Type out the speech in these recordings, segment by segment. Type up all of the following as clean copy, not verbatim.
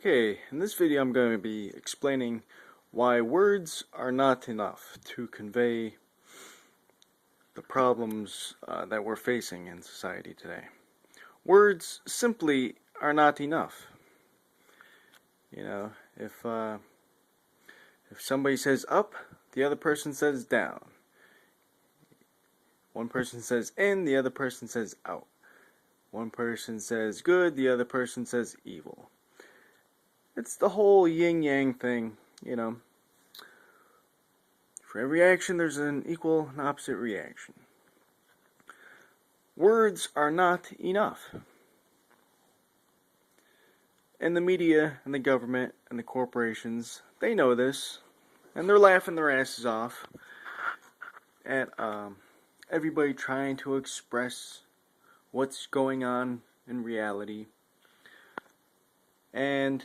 Okay, in this video I'm going to be explaining why words are not enough to convey the problems that we're facing in society today. Words simply are not enough. You know, if somebody says up, the other person says down. One person says in, the other person says out. One person says good, the other person says evil. It's the whole yin-yang thing, you know. For every action, there's an equal and opposite reaction. Words are not enough. And the media and the government and the corporations, they know this. And they're laughing their asses off at everybody trying to express what's going on in reality. And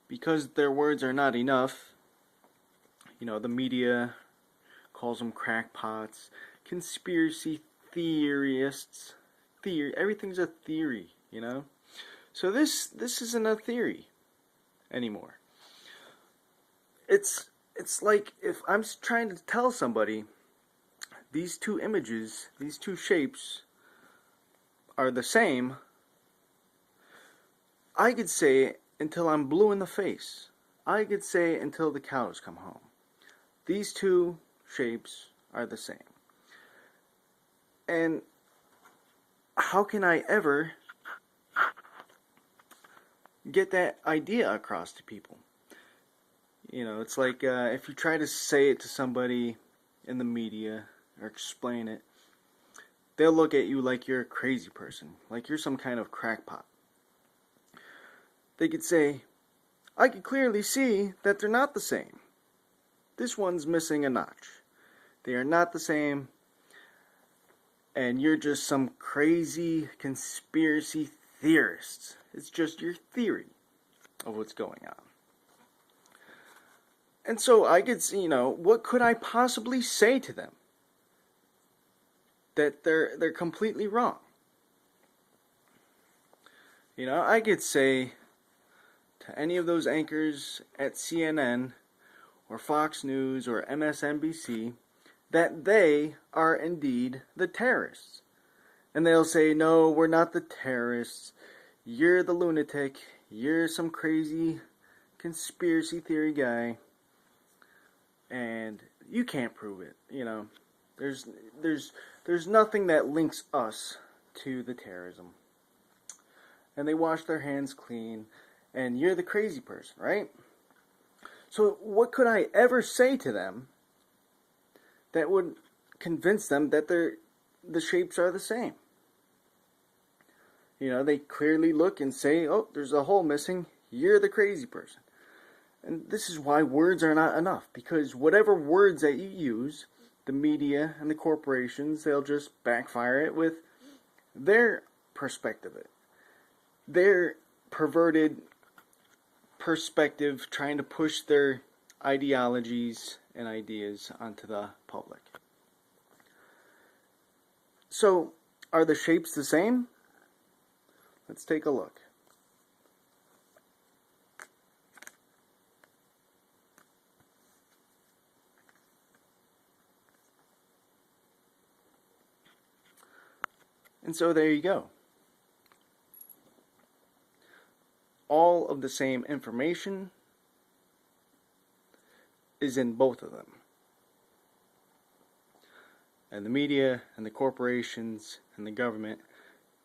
because their words are not enough, you know, the media calls them crackpots, conspiracy theorists. Everything's a theory, you know? So this isn't a theory anymore. It's like if I'm trying to tell somebody these two images, these two shapes are the same, I could say it until I'm blue in the face. I could say it until the cows come home. These two shapes are the same. And how can I ever get that idea across to people? You know, it's like if you try to say it to somebody in the media or explain it, they'll look at you like you're a crazy person, like you're some kind of crackpot. They could say, I could clearly see that they're not the same. This one's missing a notch. They are not the same, and you're just some crazy conspiracy theorist. It's just your theory of what's going on. And so I could, you know, what could I possibly say to them that they're completely wrong? You know, I could say to any of those anchors at CNN or Fox News or MSNBC that they are indeed the terrorists. And they'll say, no, we're not the terrorists. You're the lunatic. You're some crazy conspiracy theory guy. And you can't prove it. You know, there's nothing that links us to the terrorism. And they wash their hands clean. And you're the crazy person, right? So what could I ever say to them that would convince them that the shapes are the same? You know, they clearly look and say, oh, there's a hole missing. You're the crazy person. And this is why words are not enough. Because whatever words that you use, the media and the corporations, they'll just backfire it with their perspective. Their perverted perspective, trying to push their ideologies and ideas onto the public. So, are the shapes the same? Let's take a look. And so there you go. All of the same information is in both of them. And the media and the corporations and the government,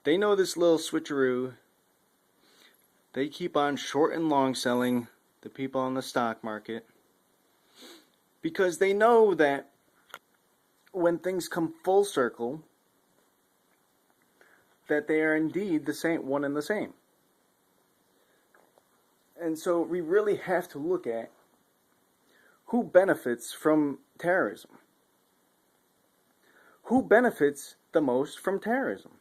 they know this little switcheroo. They keep on short and long selling the people on the stock market because they know that when things come full circle, that they are indeed the same, one and the same. And so we really have to look at who benefits from terrorism. Who benefits the most from terrorism?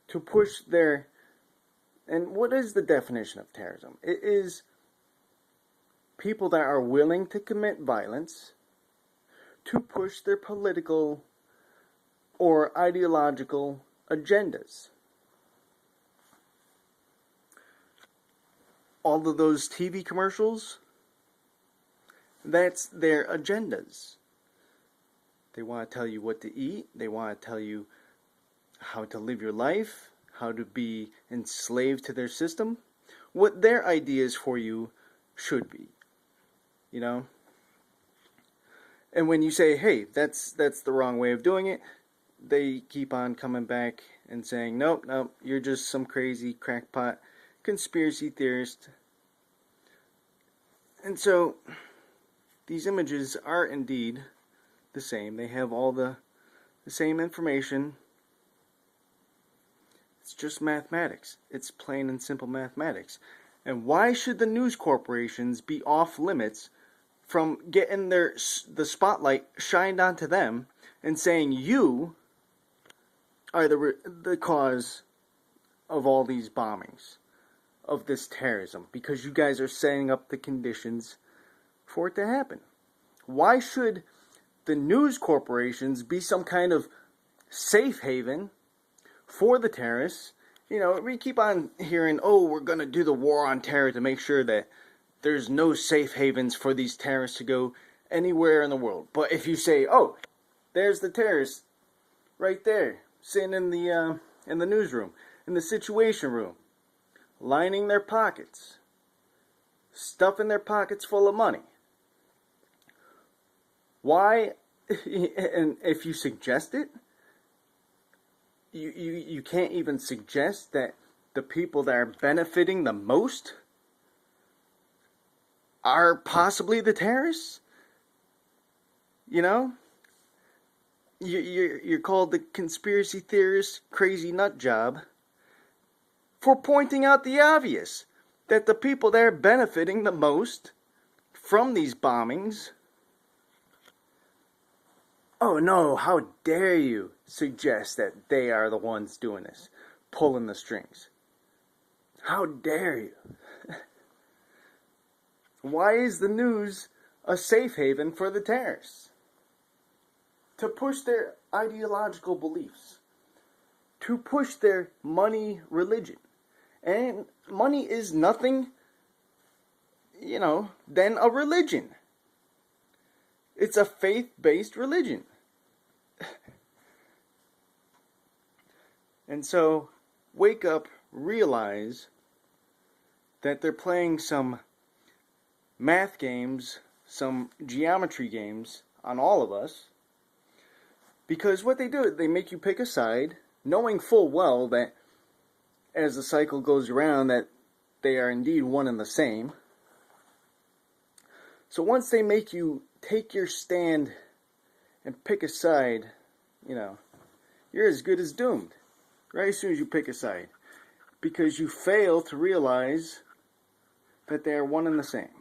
To push their... And what is the definition of terrorism? It is people that are willing to commit violence to push their political or ideological agendas. all of those TV commercials, that's their agendas. They want to tell you what to eat. They want to tell you how to live your life, how to be enslaved to their system, what their ideas for you should be, you know? And when you say, hey, that's the wrong way of doing it, they keep on coming back and saying, nope, you're just some crazy crackpot conspiracy theorist. And so, these images are indeed the same. They have all the same information. It's just mathematics. It's plain and simple mathematics. And why should the news corporations be off limits from getting the spotlight shined onto them and saying you are the cause of all these bombings, of this terrorism, because you guys are setting up the conditions for it to happen? Why should the news corporations be some kind of safe haven for the terrorists? You know, we keep on hearing, oh, we're going to do the war on terror to make sure that there's no safe havens for these terrorists to go anywhere in the world. But if you say, oh, there's the terrorists right there, sitting in the newsroom, in the situation room, lining their pockets, stuffing their pockets full of money. Why? And if you suggest it, you can't even suggest that the people that are benefiting the most are possibly the terrorists? You know? You're called the conspiracy theorist crazy nut job for pointing out the obvious, that the people that are benefiting the most from these bombings, oh no, how dare you suggest that they are the ones doing this, pulling the strings. How dare you? Why is the news a safe haven for the terrorists? To push their ideological beliefs. To push their money religion. And money is nothing, than a religion. It's a faith-based religion. And so, wake up, realize that they're playing some math games, some geometry games on all of us. Because what they do, they make you pick a side, knowing full well that as the cycle goes around that they are indeed one and the same. So once they make you take your stand and pick a side, you're as good as doomed. Right as soon as you pick a side. Because you fail to realize that they are one and the same.